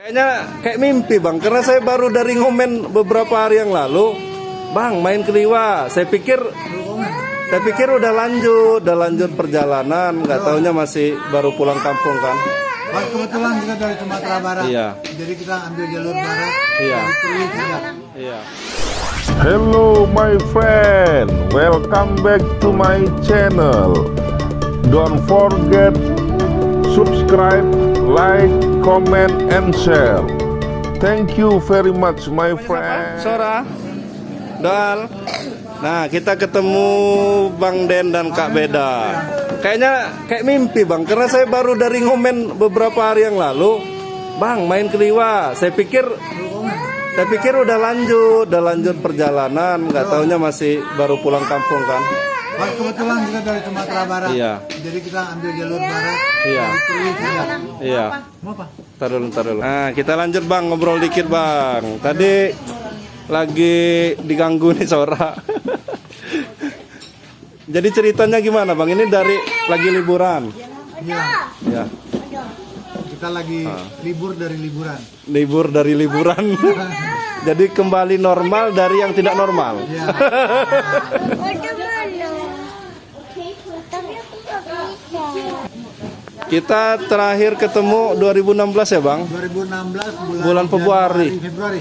Kayaknya kayak mimpi bang, karena saya baru dari ngomen beberapa hari yang lalu, bang main ke Liwa. Saya pikir udah lanjut perjalanan, nggak taunya masih baru pulang kampung kan. Bang, kebetulan kita dari Sumatera Barat, Iya. jadi kita ambil jalur barat. Iya. Iya. Hello my friend, welcome back to my channel. Don't forget subscribe, like, comment, and share. Thank you very much my friend. Sora, Dal. Nah kita ketemu Bang Den dan Kak Beda. Kayaknya kayak mimpi bang, karena saya baru dari ngomen beberapa hari yang lalu, bang main ke Liwa. Saya pikir udah lanjut perjalanan, nggak taunya masih baru pulang kampung kan. Bang, kebetulan kita dari Sumatera Barat, Iya. jadi kita ambil jalur barat. Iya. Iya. Mau apa? Ntar dulu. Nah kita lanjut bang, ngobrol dikit bang. Tadi lagi diganggu nih Sora. Jadi ceritanya gimana bang? Ini dari lagi liburan. Iya. Ya. Kita lagi libur dari liburan. Libur dari liburan. Jadi kembali normal dari yang tidak normal. Iya. Kita terakhir ketemu 2016 ya bang? 2016 Bulan Februari.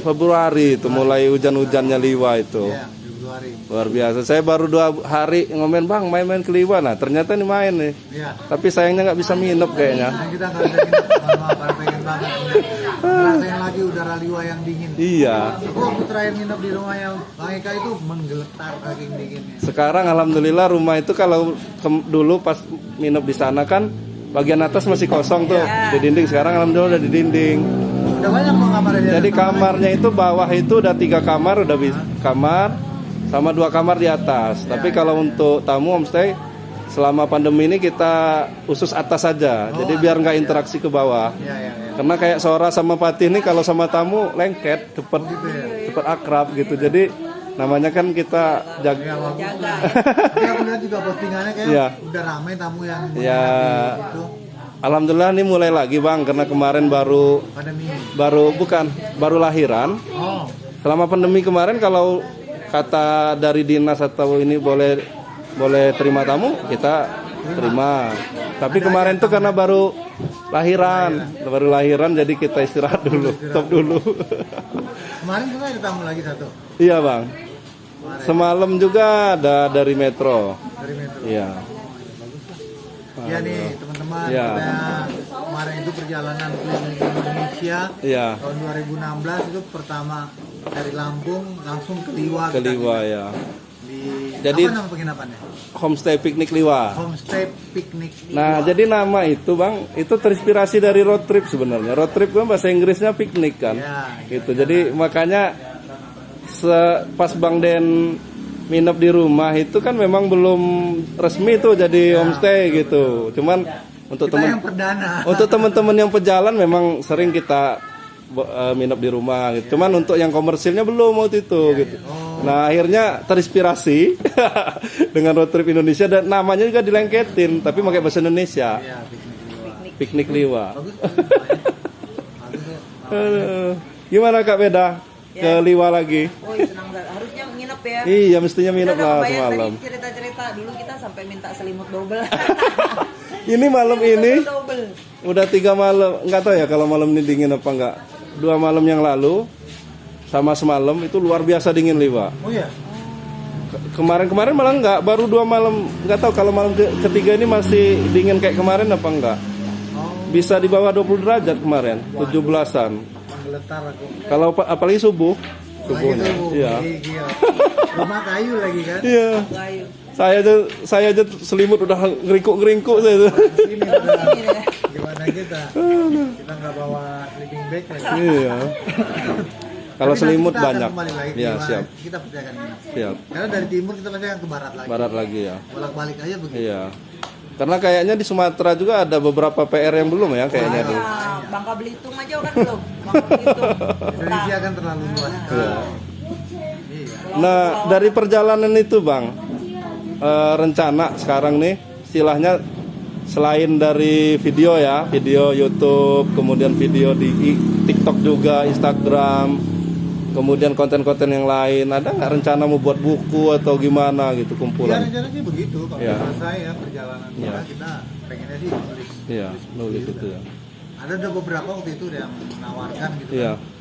Februari. Itu mulai hujan-hujannya Liwa itu. Iya, Februari. Luar biasa. Saya baru 2 hari ngomen bang main-main ke Liwa. Nah ternyata ini main nih. Iya. Tapi sayangnya nggak bisa nginep kayaknya. Nah, kita nggak bisa nginep, maaf, pengen banget ngerasain lagi udara Liwa yang dingin. Iya. Aku waktu terakhir nginep di rumah yang Bang Eka itu menggeletar saking dinginnya. Sekarang alhamdulillah rumah itu kalau dulu pas nginep di sana kan bagian atas masih kosong tuh di dinding. Sekarang alhamdulillah udah di dinding. Udah banyak loh kamarnya. Jadi kamarnya itu bawah itu udah 3 kamar, udah kamar sama 2 kamar di atas. Tapi kalau untuk tamu homestay selama pandemi ini kita khusus atas saja. Jadi biar nggak interaksi ke bawah. Iya. Karena kayak Sora sama Patih ini kalau sama tamu lengket, cepet akrab gitu. Jadi namanya kan kita jaga. Tapi aku lihat juga postingannya kayak Iya. udah ramai tamu yang Ya. itu Alhamdulillah ini mulai lagi bang, karena kemarin baru lahiran. Oh. Selama pandemi kemarin kalau kata dari dinas atau ini boleh terima tamu, kita terima. Tapi kemarin tuh karena baru lahiran jadi kita istirahat dulu, stop dulu. Kemarin juga ada tamu lagi satu Iya bang. Semalam juga ada dari Metro. dari Metro. Iya. Ya nih teman-teman, Iya. kita kemarin itu perjalanan keliling Indonesia Iya. tahun 2016 itu pertama dari Lampung langsung ke Liwa. Ke Liwa ya. Jadi apa nama penginapannya? Homestay Piknik Liwa. Homestay Piknik Liwa. Nah, jadi nama itu bang, itu terinspirasi dari road trip sebenarnya. Road trip kan bahasa Inggrisnya piknik kan, Ya, gitu. Jadi makanya pas Bang Den nginep di rumah itu kan memang belum resmi tuh jadi homestay gitu. Cuman untuk kita yang perdana. teman-teman yang pejalan memang sering kita nginep di rumah gitu. Cuman untuk yang komersilnya belum waktu itu gitu. Nah akhirnya terinspirasi dengan road trip Indonesia dan namanya juga dilengketin tapi pakai bahasa Indonesia. Ya, Piknik Liwa. bagus. Aduh. Gimana Kak Beda? Ke Liwa lagi? Oh senang banget, harusnya nginep ya. Iya mestinya nginep Kita udah lah kebayang semalam. tadi cerita-cerita dulu kita sampai minta selimut double. Ini malam ini double. udah 3 malam, nggak tahu ya kalau malam ini dingin apa enggak. 2 malam yang lalu sama semalam itu luar biasa dingin Liwa. Oh ya. Kemarin malah enggak, baru 2 malam, nggak tahu kalau malam ketiga ini masih dingin kayak kemarin apa enggak. Bisa di bawah 20 derajat kemarin, 17-an. Menggeletar aku. Kalau apalagi subuhnya. Iya. Gila. Rumah kayu lagi kan? Iya. Layu. Saya aja selimut udah ngeringkuk saya tuh. Sini udah. Gimana kita? Kita nggak bawa sleeping bag lagi. Iya. Kalau Tapi selimut nanti kita akan banyak. kembali lagi ke Iya, Liwa. siap. Kita percayakan ini. Siap. Karena dari timur kita pasti akan ke barat lagi. Barat lagi ya. Bolak-balik aja begitu. Iya. Karena kayaknya di Sumatera juga ada beberapa PR yang belum ya kayaknya tuh. Nah, Bangka Belitung aja kan belum. Bangka Belitung. Indonesia kan terlalu luas. Iya. Iya. Nah, dari perjalanan itu, Bang, rencana sekarang nih istilahnya selain dari video ya, video YouTube, kemudian video di TikTok juga, Instagram, kemudian konten-konten yang lain, ada nggak rencana mau buat buku atau gimana gitu Ya kumpulan? rencana sih begitu. Kalau Ya. selesai ya perjalanan Ya. kita pengennya sih nulis. Iya, nulis itu ya. Ada beberapa waktu itu yang menawarkan gitu Iya. kan.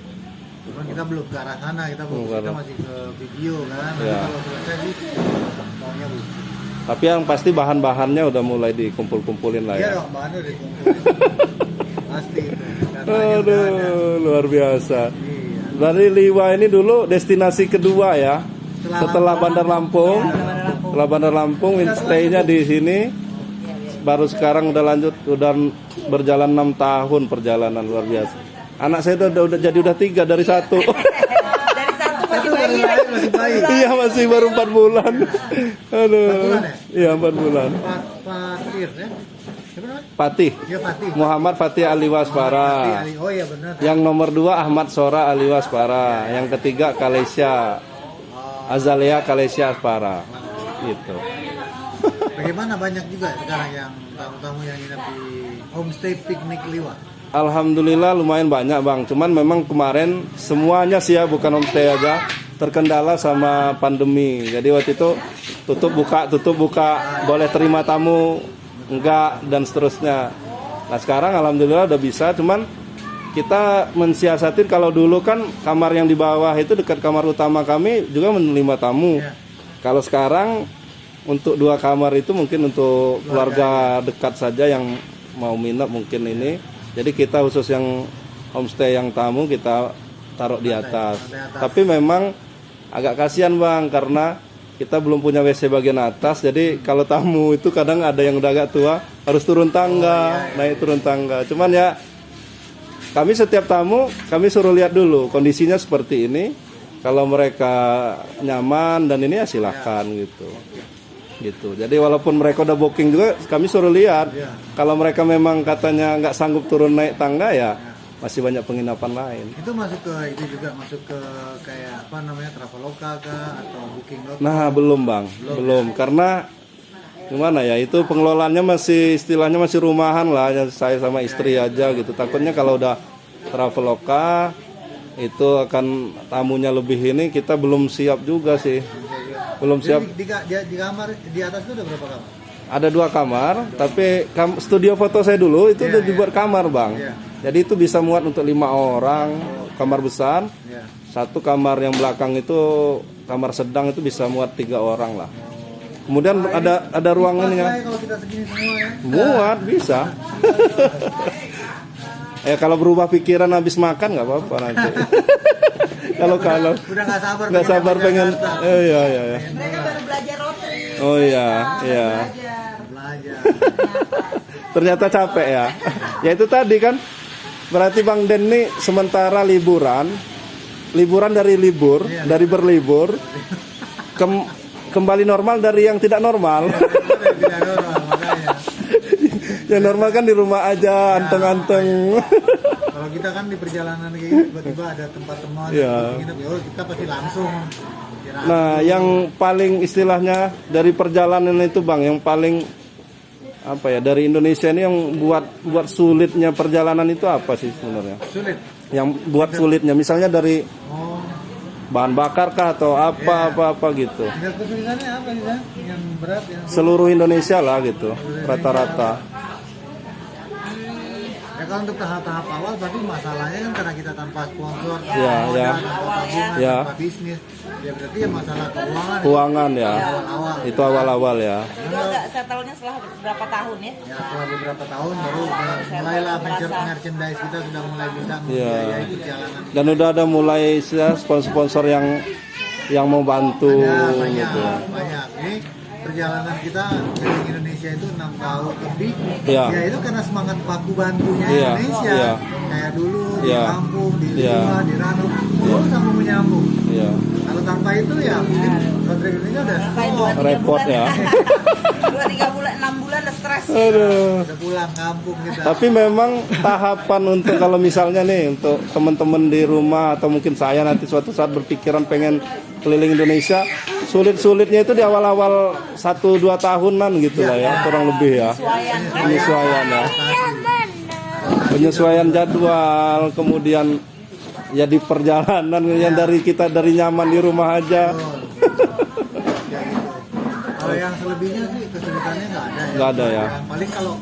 Cuman kita belum ke arah sana, kita Belum ke kita arah. masih ke video kan. Nanti Ya. kalau selesai sih maunya buku. Tapi yang pasti bahan-bahannya udah mulai dikumpul-kumpulin lah Iya ya. dong, bahannya udah dikumpulin. Pasti itu. Datanya udah ada. Aduh, luar biasa. Iya. Dari Liwa ini dulu destinasi kedua ya. Setelah Bandar Lampung, setelah Bandar Lampung, stay-nya di sini. Baru sekarang udah lanjut, udah berjalan 6 tahun perjalanan, luar biasa. Anak saya udah jadi 3 dari 1. Dari satu masih bayi. Masih baik. Iya, masih baru 4 bulan. Aduh. 4 bulan ya? Iya, 4 bulan. Fatir ya. Siapa namanya? Fatih. Iya Fatih. Muhammad Fatih Aliwaspara. Fatih. Oh iya benar. Yang nomor 2 Ahmad Sora Aliwaspara. Yang ketiga Kalesia Azalea Kalesia Aspara. Gitu. Bagaimana banyak juga sekarang yang tamu-tamu yang nginep di homestay piknik Liwa? Alhamdulillah lumayan banyak bang. Cuman memang kemarin semuanya sih ya, bukan homestay aja, terkendala sama pandemi. Jadi waktu itu tutup buka, boleh terima tamu enggak dan seterusnya. Nah sekarang alhamdulillah udah bisa. Cuman kita mensiasatin, kalau dulu kan kamar yang di bawah itu dekat kamar utama kami juga menerima tamu. Ya. Kalau sekarang untuk 2 kamar itu mungkin untuk keluarga dekat saja yang mau minat mungkin ini. Jadi kita khusus yang homestay yang tamu kita taruh di atas. Tapi memang agak kasihan bang karena kita belum punya WC bagian atas. Jadi kalau tamu itu kadang ada yang udah agak tua harus turun tangga, naik turun tangga. Cuman ya kami setiap tamu kami suruh lihat dulu kondisinya seperti ini. Kalau mereka nyaman dan ini ya silahkan gitu. Jadi walaupun mereka udah booking juga kami suruh lihat. Kalau mereka memang katanya nggak sanggup turun naik tangga ya masih banyak penginapan lain. Itu masuk ke itu juga masuk ke kayak apa namanya Traveloka kah atau Booking.com? Nah belum bang, belum karena gimana ya, itu pengelolaannya masih istilahnya masih rumahan lah, saya sama istri aja gitu. Takutnya kalau udah Traveloka itu akan tamunya lebih ini, kita belum siap juga sih. Belum siap. Di kamar di atas itu ada berapa kamar? Ada 2 kamar, tapi studio foto saya dulu itu udah dibuat kamar bang. Iya. Jadi itu bisa muat untuk 5 orang, kamar besar. Ya. 1 kamar yang belakang itu kamar sedang itu bisa muat 3 orang lah. Kemudian ada ruangan Pas ya. lah ya kalau kita segini semua ya. Muat bisa. Kalau berubah pikiran habis makan nggak apa-apa nanti. kalau Udah nggak sabar pengen. Iya. Mereka baru belajar rotary. Oh iya. Belajar. Ternyata capek ya. Ya itu tadi kan. Berarti Bang Den nih sementara liburan dari libur, dari berlibur kembali normal dari yang tidak normal. Tidak normal makanya. Yang normal kan di rumah aja anteng-anteng. Kalau kita kan di perjalanan kayak gitu tiba-tiba ada tempat teman Iya. kita pasti langsung istirahat. Nah, yang paling istilahnya dari perjalanan itu Bang, yang paling apa ya dari Indonesia ini yang buat sulitnya perjalanan itu apa sih sebenarnya? Sulit. Yang buat sulitnya misalnya dari Oh, bahan bakar kah atau apa gitu. tinggal kesulitannya apa sih San? Yang berat yang Seluruh Indonesia lah gitu, rata-rata. ya kalau untuk tahap-tahap awal berarti masalahnya kan karena kita tanpa sponsor, Ya, tanpa ya. modal, tanpa tabungan, Ya. tanpa bisnis, ya berarti ya masalah keuangan. Keuangan ya. Awal-awal. Itu awal-awal ya. Itu agak settle-nya setelah berapa tahun ya? Ya setelah beberapa tahun baru mulailah merchandise kita sudah mulai bisa membiayai perjalanan. Dan udah ada mulai sponsor-sponsor yang mau bantu Banyak. gitu. Ini perjalanan kita keliling Indonesia itu 6 tahun lebih. Iya. Ya itu karena semangat baku bantunya Iya, Indonesia. iya. Kayak dulu Iya. di kampung, di Iya. Liwa, di Ranu, terus sambung menyambung. Iya. Kalau tanpa itu ya mungkin road trip Indonesia udah Sampai stop. 2-3 Repot bulan. ya. 2-3 bulan, 6 bulan udah stres. Aduh. Udah pulang kampung kita. Tapi memang tahapan untuk kalau misalnya nih untuk teman-teman di rumah atau mungkin saya nanti suatu saat berpikiran pengen keliling Indonesia, sulit-sulitnya itu di awal-awal 1-2 tahunan gitu lah ya, kurang lebih ya. Penyesuaian ya. Penyesuaian jadwal, kemudian ya di perjalanan yang dari kita dari nyaman di rumah aja. Kalau yang selebihnya sih kesulitannya nggak ada ya. Nggak ada ya. Yang paling kalau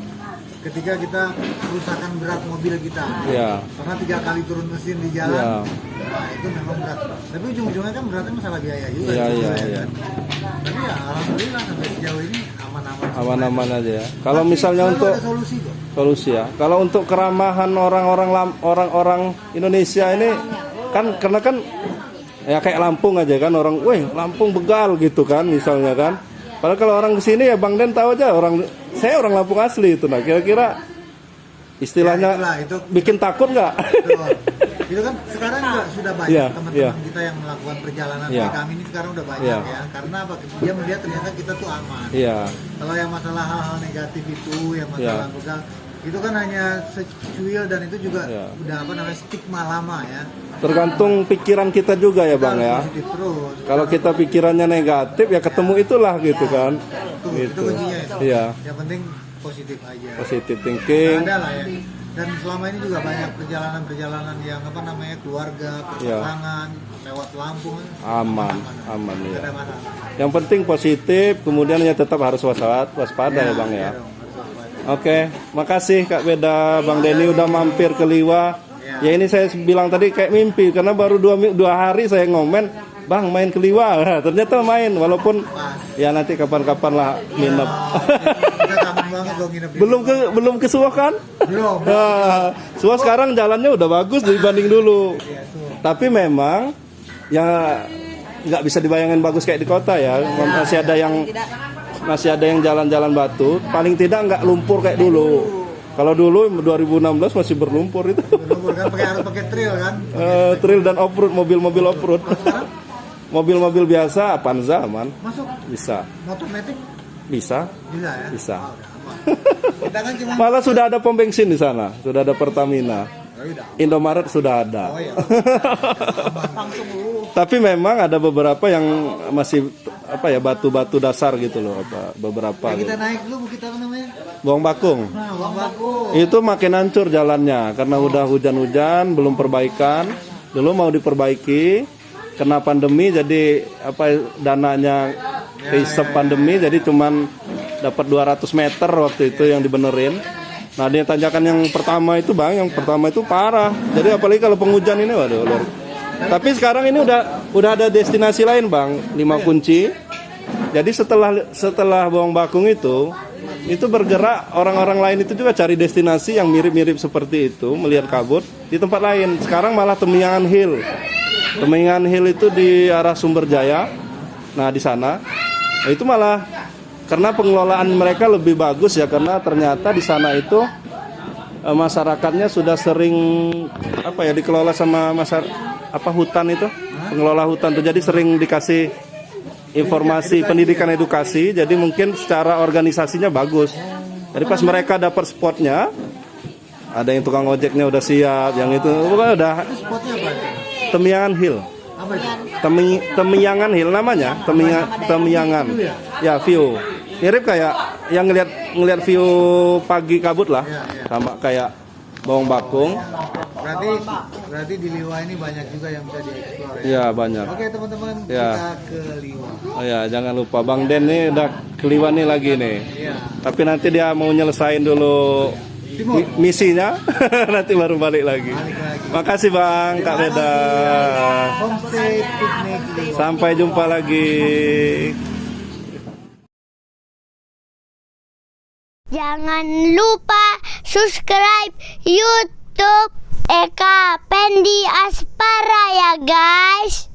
ketika kita kerusakan berat mobil kita, Ya. karena 3 kali turun mesin di jalan, Ya. nah itu memang berat. Tapi ujung-ujungnya kan beratnya masalah biaya juga. Iya, gitu iya, ya iya. kan. Tapi ya alhamdulillah sampai sejauh ini aman-aman. Aman-aman aja ya. Kalau Tapi misalnya selalu untuk ada solusi kok. solusi ya. Kalau untuk keramahan orang-orang Indonesia ini kan karena kan ya kayak Lampung aja kan orang, weh Lampung begal gitu kan misalnya kan. Padahal kalau orang kesini ya Bang Den tahu aja saya orang Lampung asli itu. Nah kira-kira istilahnya Ya, itulah, itu bikin takut nggak? Betul. Itu kan sekarang juga sudah banyak Iya, teman-teman iya. kita yang melakukan perjalanan Iya. kayak kami ini sekarang udah banyak Iya. ya. Karena apa? Dia melihat ternyata kita tuh aman. Iya, Kalau yang masalah hal-hal negatif itu, yang masalah Iya. begal, itu kan hanya secuil dan itu juga Iya. udah apa namanya stigma lama ya. tergantung pikiran kita juga ya Bang Kita ya. harus positif terus. Kalau kita pikirannya negatif ya ketemu itulah gitu kan. Itu kuncinya itu. Iya, Yang penting positif aja. positive Nggak thinking. ada lah ya. Dan selama ini juga banyak perjalanan-perjalanan yang apa namanya keluarga, Iya. pasangan, lewat Lampung. Aman Nggak ya. ada masalah. Yang penting positif, kemudian ya tetap harus waspada ya Bang ya. Iya dong, harus waspada. Oke, makasih Kak Beda, Bang Denny udah mampir ke Liwa. Ya ini saya bilang tadi kayak mimpi karena baru 2 hari saya ngomen, Bang main ke Liwa. Nah, ternyata main walaupun ya nanti kapan-kapan lah nginep. Kita kangen banget dong nginep di belum ke Suwoh kan? Belum. Nah, Suwoh sekarang jalannya udah bagus dibanding dulu. Tapi memang ya nggak bisa dibayangin bagus kayak di kota ya. Masih ada yang jalan-jalan batu. Paling tidak nggak lumpur kayak dulu. Kalau dulu 2016 masih berlumpur itu. Lumpur kan harus pakai trail kan. Trail dan off-road, mobil-mobil off-road. Sekarang Mobil-mobil biasa, Avanza aman. masuk Bisa. motor metik Bisa. bisa ya. Bisa. Oh, udah aman. Kita kan cuma Malah sudah ada pom bensin di sana. Sudah ada Pertamina. Indomaret sudah ada. Oh iya. Tapi memang ada beberapa yang masih apa ya batu-batu dasar gitu loh, beberapa. Kita Gitu. naik dulu kita apa namanya? Bawang bakung. Nah, Bang Baku. Itu makin hancur jalannya karena udah hujan-hujan, belum perbaikan. Dulu mau diperbaiki, kena pandemi jadi apa dananya kehisap pandemi jadi cuman dapat 200 meter waktu itu yang dibenerin. Nah, dia tanjakan yang pertama itu Bang, yang pertama itu parah. Jadi apalagi kalau penghujan ini waduh luar. Tapi sekarang ini udah ada destinasi lain Bang, 5 kunci. Jadi setelah Bawang Bakung itu bergerak orang-orang lain itu juga cari destinasi yang mirip-mirip seperti itu, melihat kabut di tempat lain. Sekarang malah Temiangan Hill. Temiangan Hill itu di arah Sumberjaya. Nah, di sana. Nah, itu malah karena pengelolaan mereka lebih bagus ya karena ternyata di sana itu masyarakatnya sudah sering apa ya dikelola sama hutan itu, pengelola hutan tuh jadi sering dikasih informasi pendidikan edukasi, jadi mungkin secara organisasinya bagus. Jadi pas mereka dapat spotnya, ada yang tukang ojeknya udah siap, yang itu pokoknya udah. Spotnya apa? Temiangan Hill. Apa itu? Temiangan Hill namanya, Temiangan. Ya, view. Mirip kayak yang ngelihat view pagi kabut lah. Sama kayak Bawang Bakung. Berarti di Liwa ini banyak juga yang bisa dieksplor ya. Iya, banyak. Oke, teman-teman, Ya. kita ke Liwa. Oh ya, jangan lupa Bang Den nih udah keliwan nih lagi nih. Iya. Tapi nanti dia mau nyelesain dulu misinya, nanti baru balik lagi. Makasih Bang, Kak Beda. Homestay Picnic Liwa. Sampai jumpa lagi. Jangan lupa subscribe YouTube Eka Pendi Aspara ya guys.